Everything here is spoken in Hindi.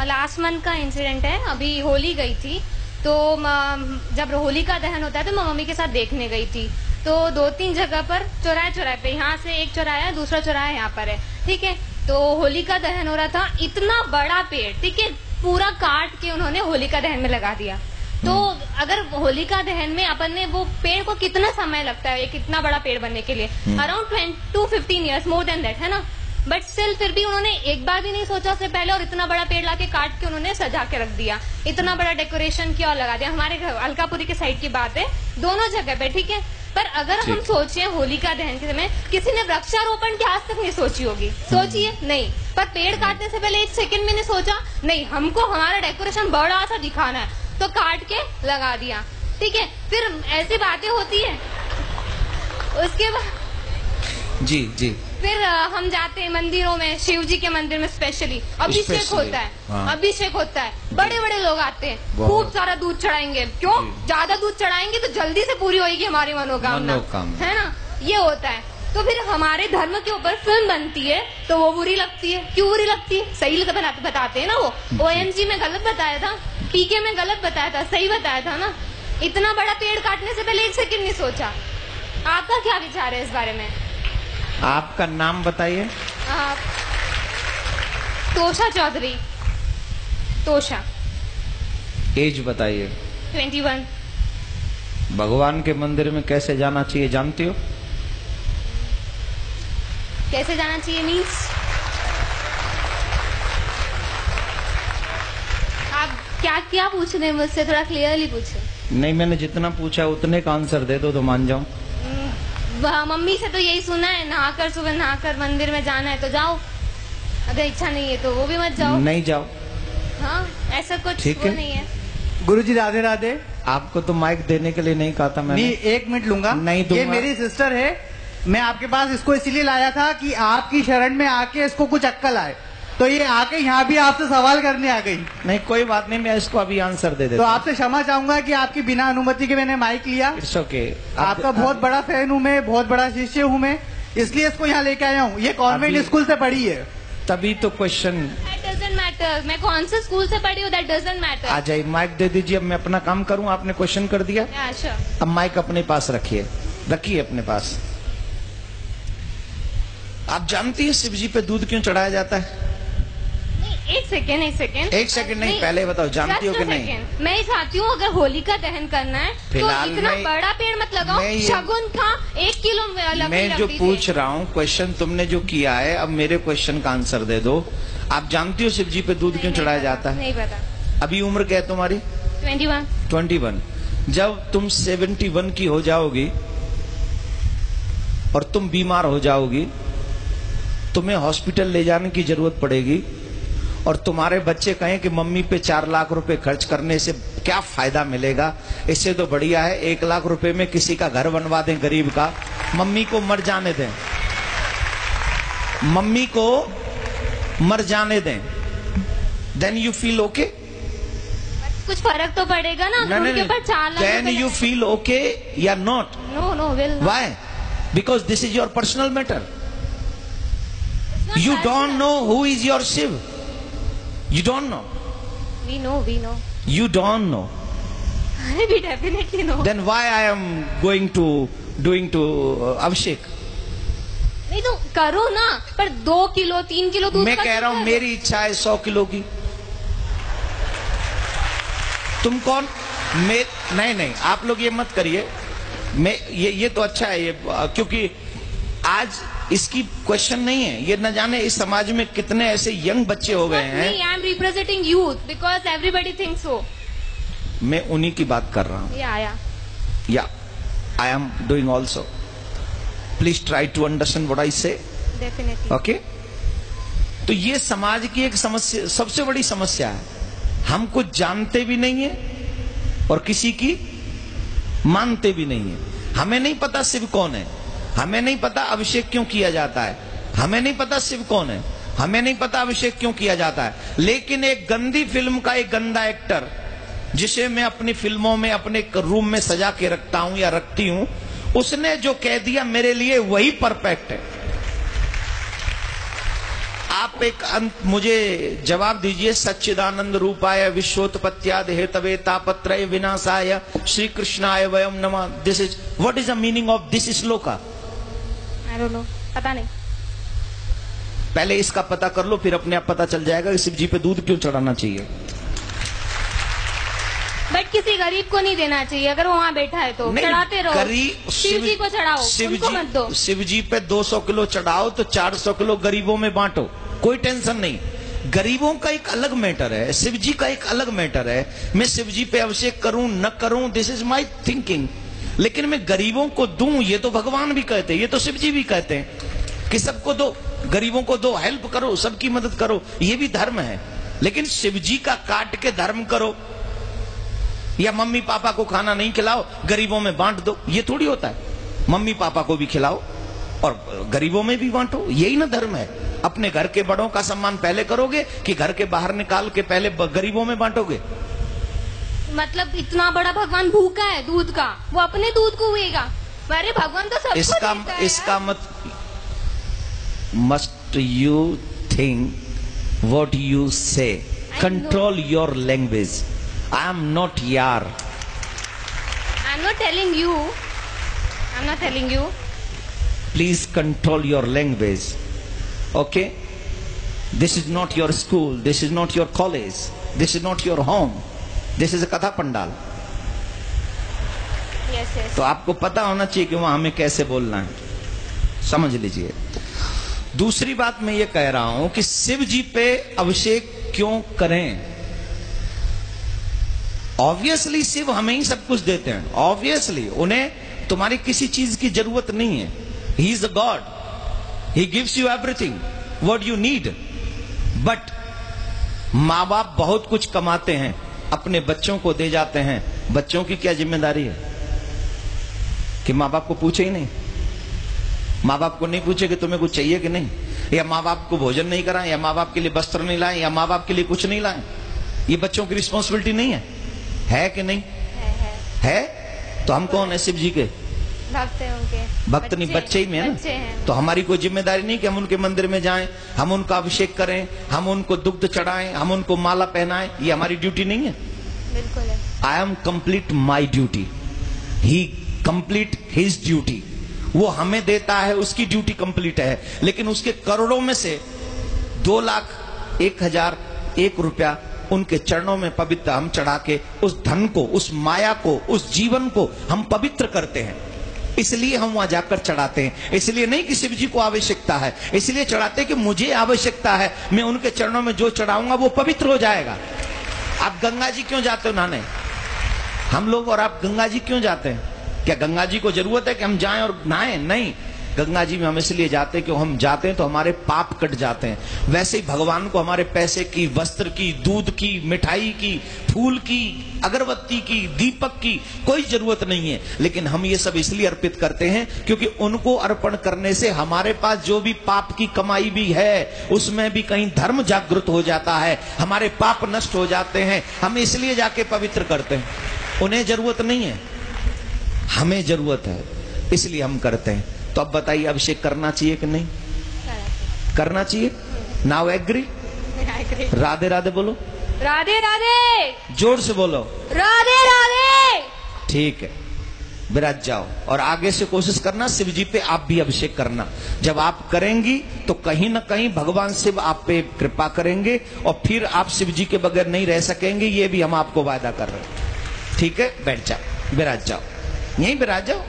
लास्ट मंथ का इंसिडेंट है। अभी होली गई थी, तो जब होली का दहन होता है तो मैं मम्मी के साथ देखने गई थी। तो 2-3 जगह पर चौराहे पे, यहाँ से एक चौराहा है, दूसरा चौराहा यहाँ पर है, ठीक है। तो होली का दहन हो रहा था, इतना बड़ा पेड़, ठीक है, पूरा काट के उन्होंने होली का दहन में लगा दिया। तो अगर होलिका दहन में अपन ने वो पेड़ को कितना समय लगता है, एक इतना बड़ा पेड़ बनने के लिए, around 10 to 15 years, more than that, है ना। बट स्टिल फिर भी उन्होंने एक बार भी नहीं सोचा उससे पहले, और इतना बड़ा पेड़ लाके काट के उन्होंने सजा के रख दिया, इतना बड़ा डेकोरेशन किया और लगा दिया। हमारे घर अलकापुरी के साइड की बात है, दोनों जगह पे, ठीक है। पर अगर हम सोचे होलिका दहन के समय किसी ने वृक्षारोपण की आज तक नहीं सोची होगी, सोचिए नहीं। पर पेड़ काटने से पहले 1 सेकंड में ने सोचा नहीं, हमको हमारा डेकोरेशन बड़ा सा दिखाना है, तो काट के लगा दिया, ठीक है। फिर ऐसी बातें होती है, उसके बाद जी जी फिर हम जाते हैं मंदिरों में, शिव जी के मंदिर में स्पेशली अभिषेक होता है। हाँ। अभिषेक होता है, बड़े बड़े लोग आते हैं, खूब सारा दूध चढ़ाएंगे। क्यों? ज्यादा दूध चढ़ाएंगे तो जल्दी से पूरी होगी हमारी मनोकामना, है ना, ये होता है। तो फिर हमारे धर्म के ऊपर फिल्म बनती है तो वो बुरी लगती है। क्यों बुरी लगती है? सही बताते हैं ना, वो OMG में गलत बताया था, PK में गलत बताया था, सही बताया था ना। इतना बड़ा पेड़ काटने से पहले 1 सेकंड नहीं सोचा। आपका क्या विचार है इस बारे में? आपका नाम बताइए। तोषा चौधरी। तोषा। एज बताइए। 21। भगवान के मंदिर में कैसे जाना चाहिए जानती हो? कैसे जाना चाहिए मीन्स? आप क्या पूछ रहे हैं मुझसे? थोड़ा क्लियरली पूछे। नहीं, मैंने जितना पूछा उतने का आंसर दे दो तो मान जाऊं। मम्मी से तो यही सुना है, नहाकर सुबह नहाकर मंदिर में जाना है तो जाओ, अगर इच्छा नहीं है तो वो भी मत जाओ। नहीं जाओ। हाँ, ऐसा कुछ ठीक नहीं है। गुरुजी राधे राधे। आपको तो माइक देने के लिए नहीं कहा था मैंने। नहीं, 1 मिनट लूंगा। नहीं दूंगा। ये मेरी सिस्टर है, मैं आपके पास इसको इसीलिए लाया था कि आपकी शरण में आके इसको कुछ अक्कल आए, तो ये आके यहाँ भी आपसे सवाल करने आ गई। नहीं, कोई बात नहीं, मैं इसको अभी आंसर दे देता तो आपसे क्षमा चाहूंगा कि आपकी बिना अनुमति के मैंने माइक लिया। It's okay. आपका बहुत बड़ा फैन हूँ मैं, बहुत बड़ा शिष्य हूँ मैं, इसलिए इसको यहाँ लेके आया हूँ। ये कॉन्वेंट स्कूल से पढ़ी है। तभी तो क्वेश्चन। That doesn't matter, मैं कौन से स्कूल से पढ़ी हूँ, that doesn't matter। आ जाइए, माइक दे दीजिए। अब मैं अपना काम करूँ, आपने क्वेश्चन कर दिया। sure। अब माइक अपने पास रखिए अपने पास। आप जानती है शिव जी पे दूध क्यों चढ़ाया जाता है? एक सेकेंड नहीं, पहले बताओ, जानती हो कि नहीं? मैं चाहती हूँ अगर होली का दहन करना है तो इतना बड़ा पेड़ मत लगाओ। शगुन था 1 किलो मैं जो पूछ रहा हूँ क्वेश्चन तुमने जो किया है, अब मेरे क्वेश्चन का आंसर दे दो। आप जानती हो शिव जी पे दूध क्यों चढ़ाया जाता है? नहीं पता। अभी उम्र क्या है तुम्हारी? 21। जब तुम 71 की हो जाओगी और तुम बीमार हो जाओगी, तुम्हें हॉस्पिटल ले जाने की जरूरत पड़ेगी, और तुम्हारे बच्चे कहें कि मम्मी पे 4 लाख रुपए खर्च करने से क्या फायदा मिलेगा, इससे तो बढ़िया है 1 लाख रुपए में किसी का घर बनवा दें गरीब का, मम्मी को मर जाने दें, मम्मी को मर जाने दें, देन यू फील ओके? कुछ फर्क तो पड़ेगा ना अगर उनके ऊपर 4 lakh. Then you feel okay या not? No will. Why? Because this is your personal matter. You don't know who is your Shiv. You don't know. We know. You don't know. We definitely know. Then why I am doing to Abhishek? नहीं तो करो ना, पर 2 किलो 3 किलो दूध। मैं कह रहा हूँ मेरी इच्छा है 100 किलो की। तुम कौन? नहीं, आप लोग ये मत करिए। मैं ये तो अच्छा है ये, क्योंकि आज इसकी क्वेश्चन नहीं है, ये न जाने इस समाज में कितने ऐसे यंग बच्चे हो गए हैं। I am representing youth because everybody thinks so. मैं उन्हीं की बात कर रहा हूँ। Yeah I am doing also. Please try to understand what I say. Definitely. Okay. तो ये समाज की एक समस्या, सबसे बड़ी समस्या है। हम कुछ जानते भी नहीं है और किसी की मानते भी नहीं है। हमें नहीं पता शिव कौन है, हमें नहीं पता अभिषेक क्यों किया जाता है, हमें नहीं पता शिव कौन है, हमें नहीं पता अभिषेक क्यों किया जाता है। लेकिन एक गंदी फिल्म का एक गंदा एक्टर, जिसे मैं अपनी फिल्मों में अपने रूम में सजा के रखता हूं या रखती हूं, उसने जो कह दिया मेरे लिए वही परफेक्ट है। आप एक मुझे जवाब दीजिए। सच्चिदानंद रूपाय विश्वोत्पत्त्यादि हेतवे तापत्रय विनाशाय श्री कृष्णाय वयम नमः। This is what is the meaning of this shloka? I don't know, पता नहीं। पहले इसका पता कर लो, फिर अपने आप पता चल जाएगा कि शिव जी पे दूध क्यों चढ़ाना चाहिए। बट किसी गरीब को नहीं देना चाहिए, अगर वो वहाँ बैठा है तो चढ़ाते रहो। शिव जी को चढ़ाओ, उनको मत दो। शिव जी पे 200 किलो चढ़ाओ तो 400 किलो गरीबों में बांटो, कोई टेंशन नहीं। गरीबों का एक अलग मैटर है, शिव जी का एक अलग मैटर है। मैं शिव जी पे अभिषेक करूं न करूं, दिस इज माई थिंकिंग। लेकिन मैं गरीबों को दूं, ये तो भगवान भी कहते हैं, ये तो शिव जी भी कहते हैं कि सबको दो, गरीबों को दो, हेल्प करो, सबकी मदद करो, ये भी धर्म है। लेकिन शिव जी का काट के धर्म करो या मम्मी पापा को खाना नहीं खिलाओ, गरीबों में बांट दो, ये थोड़ी होता है। मम्मी पापा को भी खिलाओ और गरीबों में भी बांटो, यही ना धर्म है। अपने घर के बड़ों का सम्मान पहले करोगे कि घर के बाहर निकाल के पहले गरीबों में बांटोगे? मतलब इतना बड़ा भगवान भूखा है दूध का, वो अपने दूध को हुएगा। अरे भगवान तो सबको देता है। इसका must you think what you say, control your language. I am not yar. I'm not telling you. I'm not telling you. Please control your language. Okay? This is not your school. This is not your college. This is not your home. This is a Katha Pandal. Yes, yes. तो आपको पता होना चाहिए कि वहां हमें कैसे बोलना है, समझ लीजिए। दूसरी बात मैं ये कह रहा हूं कि शिव जी पे अभिषेक क्यों करें? ऑब्वियसली शिव हमें ही सब कुछ देते हैं, ऑब्वियसली उन्हें तुम्हारी किसी चीज की जरूरत नहीं है। He is a God, he gives you everything what you need. But माँ बाप बहुत कुछ कमाते हैं, अपने बच्चों को दे जाते हैं। बच्चों की क्या जिम्मेदारी है कि माँ बाप को पूछे ही नहीं? माँ बाप को नहीं पूछे कि तुम्हें कुछ चाहिए कि नहीं, या माँ बाप को भोजन नहीं कराएं, या माँ बाप के लिए वस्त्र नहीं लाएं, या माँ बाप के लिए कुछ नहीं लाएं? ये बच्चों की रिस्पॉन्सिबिलिटी नहीं है कि नहीं? है। तो हम कौन है? शिव जी के भक्त हैं उनके। भक्त नहीं, बच्चे ही में है ना। तो हमारी कोई जिम्मेदारी नहीं कि हम उनके मंदिर में जाएं, हम उनका अभिषेक करें, हम उनको दुग्ध चढ़ाएं, हम उनको माला पहनाएं, ये हमारी ड्यूटी नहीं है? बिल्कुल है। I am complete my duty, he complete his duty. वो हमें देता है, उसकी ड्यूटी कंप्लीट है। लेकिन उसके करोड़ों में से 2,01,001 रुपया उनके चरणों में पवित्र हम चढ़ा के उस धन को, उस माया को, उस जीवन को हम पवित्र करते हैं। इसलिए हम वहां जाकर चढ़ाते हैं। इसलिए नहीं कि शिव जी को आवश्यकता है, इसलिए चढ़ाते हैं कि मुझे आवश्यकता है, मैं उनके चरणों में जो चढ़ाऊंगा वो पवित्र हो जाएगा। आप गंगा जी क्यों जाते हो नहाने? हम लोग और आप गंगा जी क्यों जाते हैं? क्या गंगा जी को जरूरत है कि हम जाएं और नहाएं? नहीं, गंगा जी में हम इसलिए जाते हैं कि हम जाते हैं तो हमारे पाप कट जाते हैं। वैसे ही भगवान को हमारे पैसे की, वस्त्र की, दूध की, मिठाई की, फूल की, अगरबत्ती की, दीपक की कोई जरूरत नहीं है। लेकिन हम ये सब इसलिए अर्पित करते हैं क्योंकि उनको अर्पण करने से हमारे पास जो भी पाप की कमाई भी है उसमें भी कहीं धर्म जागृत हो जाता है, हमारे पाप नष्ट हो जाते हैं। हम इसलिए जाके पवित्र करते हैं। उन्हें जरूरत नहीं है, हमें जरूरत है, इसलिए हम करते हैं। तो अब बताइए, अभिषेक करना चाहिए कि नहीं करना चाहिए? Now agree? राधे राधे बोलो। राधे राधे। जोर से बोलो। राधे राधे। ठीक है, विराज जाओ और आगे से कोशिश करना शिव जी पे आप भी अभिषेक करना। जब आप करेंगी तो कहीं ना कहीं भगवान शिव आप पे कृपा करेंगे और फिर आप शिव जी के बगैर नहीं रह सकेंगे, ये भी हम आपको वादा कर रहे हैं। ठीक है, बैठ जाओ, विराज जाओ, यहीं विराज जाओ।